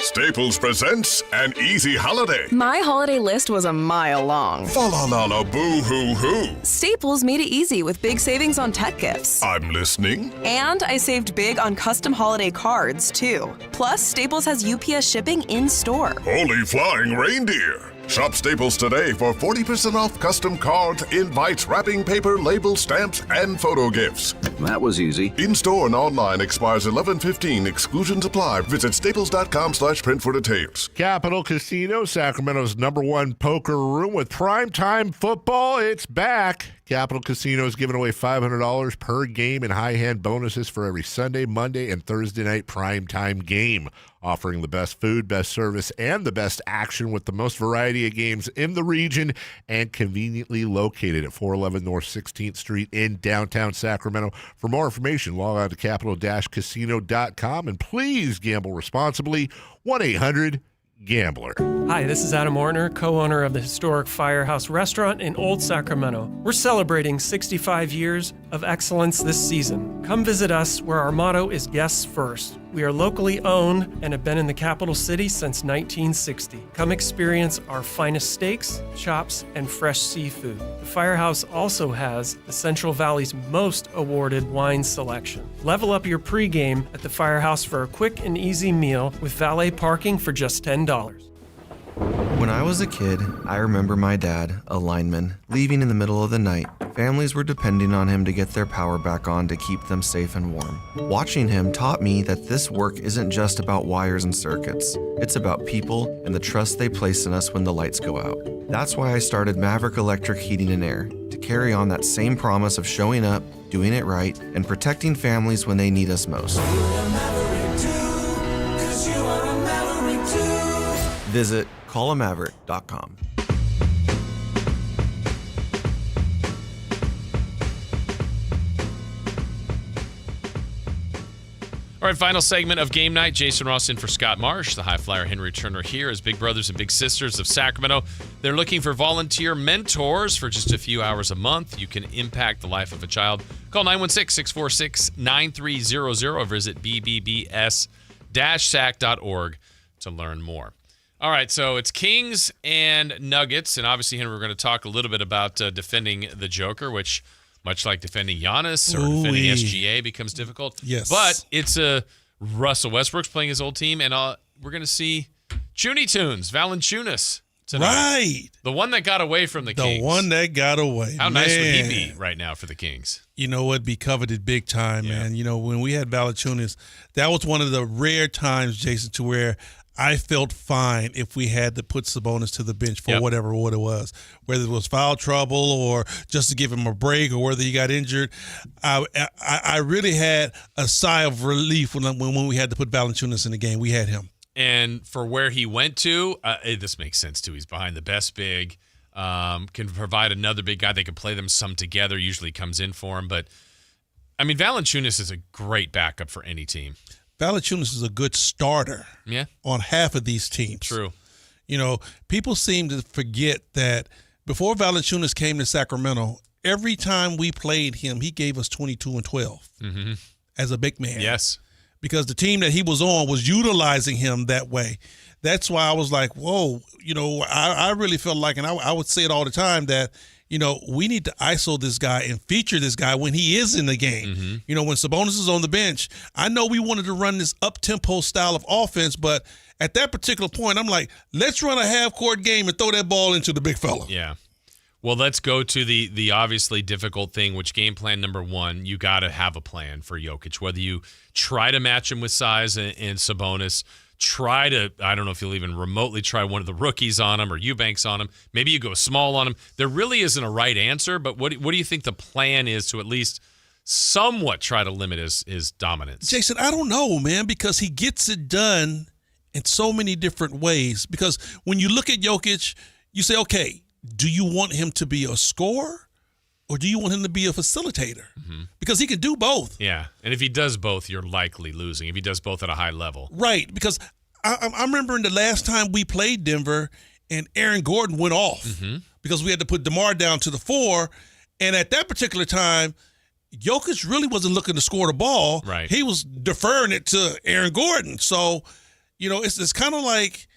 Staples presents an easy holiday. My holiday list was a mile long. Fa la la la boo hoo hoo. Staples made it easy with big savings on tech gifts. I'm listening. And I saved big on custom holiday cards, too. Plus, Staples has UPS shipping in store. Holy flying reindeer. Shop Staples today for 40% off custom cards, invites, wrapping paper, label, stamps, and photo gifts. That was easy. In-store and online expires 11/15. Exclusions apply. Visit staples.com/print for details. Capital Casino, Sacramento's #1 poker room with primetime football. It's back. Capital Casino is giving away $500 per game in high-hand bonuses for every Sunday, Monday, and Thursday night primetime game. Offering the best food, best service, and the best action with the most variety of games in the region and conveniently located at 411 North 16th Street in downtown Sacramento. For more information, log on to capital-casino.com and please gamble responsibly. 1-800-GAMBLER. Hi, this is Adam Ortner, co-owner of the historic Firehouse Restaurant in Old Sacramento. We're celebrating 65 years of excellence this season. Come visit us where our motto is guests first. We are locally owned and have been in the capital city since 1960. Come experience our finest steaks, chops, and fresh seafood. The Firehouse also has the Central Valley's most awarded wine selection. Level up your pregame at the Firehouse for a quick and easy meal with valet parking for just $10. When I was a kid, I remember my dad, a lineman, leaving in the middle of the night. Families were depending on him to get their power back on to keep them safe and warm. Watching him taught me that this work isn't just about wires and circuits. It's about people and the trust they place in us when the lights go out. That's why I started Maverick Electric Heating and Air, to carry on that same promise of showing up, doing it right, and protecting families when they need us most. Visit callamaverick.com. All right, final segment of Game Night. Jason Ross in for Scott Marsh. The high flyer Henry Turner here as big brothers and big sisters of Sacramento. They're looking for volunteer mentors for just a few hours a month. You can impact the life of a child. Call 916-646-9300 or visit bbbs-sac.org to learn more. All right, so it's Kings and Nuggets, and obviously, Henry, we're going to talk a little bit about defending the Joker, which, much like defending Giannis or defending SGA, becomes difficult. Yes. But it's Russell Westbrook's playing his old team, and we're going to see Chuny Tunes, Valanciunas tonight. Right. The one that got away from the Kings. The one that got away. How nice would he be right now for the Kings? You know what? Be coveted big time, man. You know, when we had Valanciunas, that was one of the rare times, Jason, to where I felt fine if we had to put Sabonis to the bench for whatever it was, whether it was foul trouble or just to give him a break or whether he got injured. I really had a sigh of relief when we had to put Valanciunas in the game. We had him. And for where he went to, this makes sense too. He's behind the best big, can provide another big guy. They can play them some together, usually comes in for him. But, I mean, Valanciunas is a great backup for any team. Valanciunas is a good starter on half of these teams. True. You know, people seem to forget that before Valanciunas came to Sacramento, every time we played him, he gave us 22 and 12 as a big man. Yes. Because the team that he was on was utilizing him that way. That's why I was like, whoa, you know, I really felt like, and I would say it all the time, that you know, we need to ISO this guy and feature this guy when he is in the game. You know, when Sabonis is on the bench, I know we wanted to run this up-tempo style of offense, but at that particular point, I'm like, let's run a half-court game and throw that ball into the big fella. Yeah. Well, let's go to the obviously difficult thing, which game plan number one, you got to have a plan for Jokic, whether you try to match him with size and Sabonis, try to, I don't know if you'll even remotely try one of the rookies on him or Eubanks on him. Maybe you go small on him. There really isn't a right answer, but what do you think the plan is to at least somewhat try to limit his dominance? Jason, I don't know, man, because he gets it done in so many different ways. Because when you look at Jokic, you say, okay, do you want him to be a scorer or do you want him to be a facilitator? Because he can do both. Yeah, and if he does both, you're likely losing. If he does both at a high level. Right, because I'm remembering the last time we played Denver and Aaron Gordon went off. because we had to put DeMar down to the 4. And at that particular time, Jokic really wasn't looking to score the ball. Right. He was deferring it to Aaron Gordon. So, it's kind of like,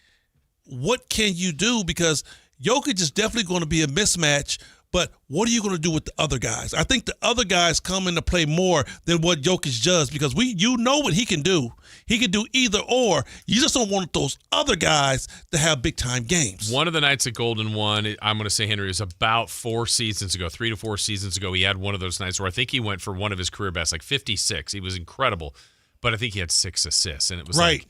what can you do? Because Jokic is definitely going to be a mismatch, but what are you going to do with the other guys? I think the other guys come into play more than what Jokic does, because you know what he can do. He can do either or. You just don't want those other guys to have big-time games. One of the nights at Golden won, I'm going to say, Henry, is about 4 seasons ago, 3 to 4 seasons ago. He had one of those nights where I think he went for one of his career bests, like 56. He was incredible, but I think he had 6 assists, and it was like,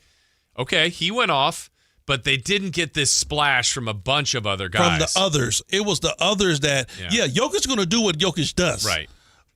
okay, he went off, but they didn't get this splash from a bunch of other guys. From the others. It was the others that, Jokic's going to do what Jokic does. Right.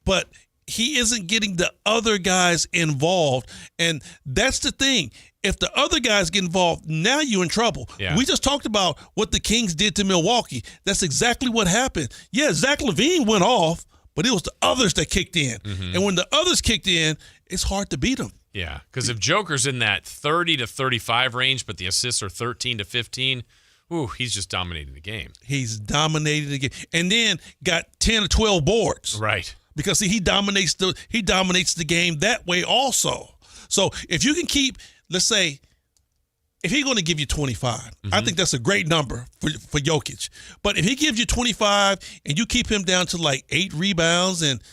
But he isn't getting the other guys involved. And that's the thing. If the other guys get involved, now you're in trouble. Yeah. We just talked about what the Kings did to Milwaukee. That's exactly what happened. Yeah, Zach LaVine went off, but it was the others that kicked in. Mm-hmm. And when the others kicked in, it's hard to beat them. Yeah, because if Joker's in that 30 to 35 range, but the assists are 13 to 15, he's just dominating the game. He's dominating the game. And then got 10 or 12 boards. Right. Because he dominates the game that way also. So if you can keep, let's say, if he's going to give you 25, I think that's a great number for Jokic. But if he gives you 25 and you keep him down to like 8 rebounds and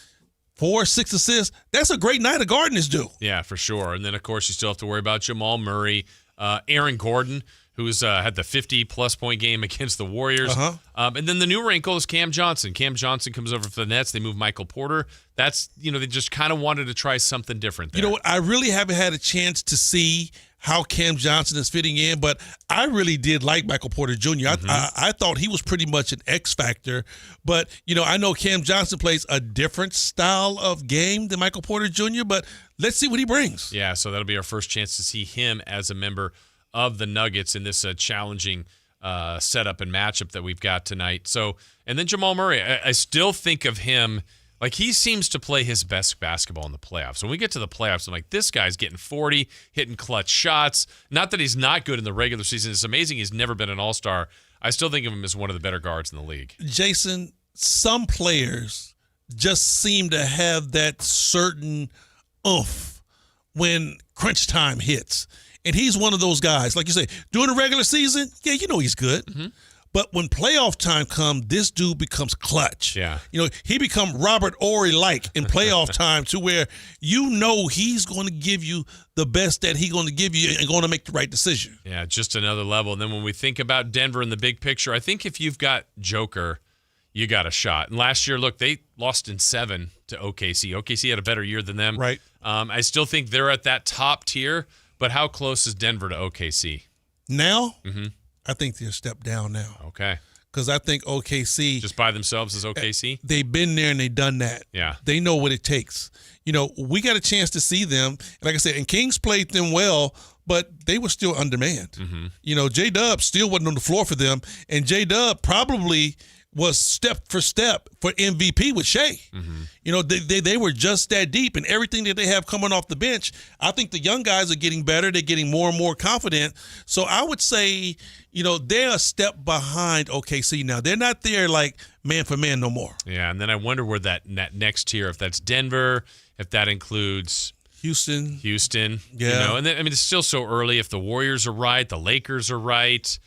4, 6 assists, that's a great night of Garden is due. Yeah, for sure. And then, of course, you still have to worry about Jamal Murray, Aaron Gordon, who's had the 50-plus point game against the Warriors. And then the new wrinkle is Cam Johnson. Cam Johnson comes over for the Nets. They move Michael Porter. That's, they just kind of wanted to try something different there. You know what? I really haven't had a chance to see how Cam Johnson is fitting in, but I really did like Michael Porter Jr. I thought he was pretty much an X factor, but I know Cam Johnson plays a different style of game than Michael Porter Jr., but let's see what he brings. Yeah, so that'll be our first chance to see him as a member of the Nuggets in this challenging setup and matchup that we've got tonight. So, and then Jamal Murray, I still think of him like he seems to play his best basketball in the playoffs. When we get to the playoffs, I'm like, this guy's getting 40, hitting clutch shots. Not that he's not good in the regular season. It's amazing he's never been an all-star. I still think of him as one of the better guards in the league. Jason, some players just seem to have that certain oomph when crunch time hits. And he's one of those guys. Like you say, during the regular season, he's good. Mm-hmm. But when playoff time comes, this dude becomes clutch. Yeah. He become Robert Horry-like in playoff time to where he's going to give you the best that he's going to give you and going to make the right decision. Yeah, just another level. And then when we think about Denver in the big picture, I think if you've got Joker, you got a shot. And last year, look, they lost in 7 to OKC. OKC had a better year than them. Right. I still think they're at that top tier, but how close is Denver to OKC? Now? Mm-hmm. I think they're a step down now. Okay. Because I think OKC. Just by themselves as OKC? They've been there and they've done that. Yeah. They know what it takes. We got a chance to see them. And like I said, and Kings played them well, but they were still undermanned. Mm-hmm. J-Dub still wasn't on the floor for them. And J-Dub probably was step for step for MVP with Shea. Mm-hmm. They were just that deep, and everything that they have coming off the bench, I think the young guys are getting better. They're getting more and more confident. So I would say, they're a step behind OKC now. They're not there like man for man no more. Yeah, and then I wonder where that next tier, if that's Denver, if that includes Houston. Yeah. And then, it's still so early. If the Warriors are right, the Lakers are right.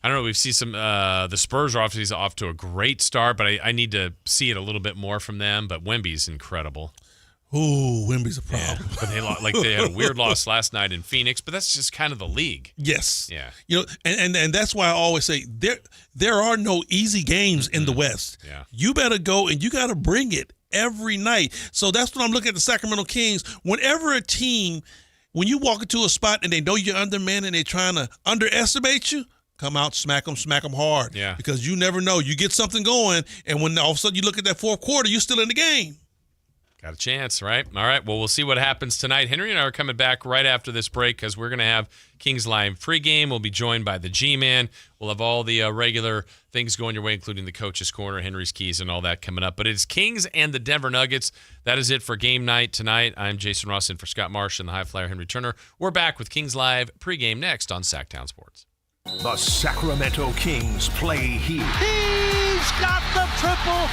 I don't know. We've seen some. The Spurs are obviously off to a great start, but I need to see it a little bit more from them. But Wemby's incredible. Ooh, Wemby's a problem. Yeah, but they had a weird loss last night in Phoenix, but that's just kind of the league. Yes. Yeah. And that's why I always say there are no easy games in the West. Yeah. You better go and you got to bring it every night. So that's what I'm looking at the Sacramento Kings. Whenever a team, when you walk into a spot and they know you're undermanned and they're trying to underestimate you, come out, smack them hard. Yeah. Because you never know. You get something going, and when all of a sudden you look at that fourth quarter, you're still in the game. Got a chance, right? All right, well, we'll see what happens tonight. Henry and I are coming back right after this break because we're going to have Kings Live pregame. We'll be joined by the G-Man. We'll have all the regular things going your way, including the Coach's Corner, Henry's Keys, and all that coming up. But it's Kings and the Denver Nuggets. That is it for game night tonight. I'm Jason Ross in for Scott Marsh and the High Flyer Henry Turner. We're back with Kings Live pregame next on Sactown Sports. The Sacramento Kings play here. He got the triple.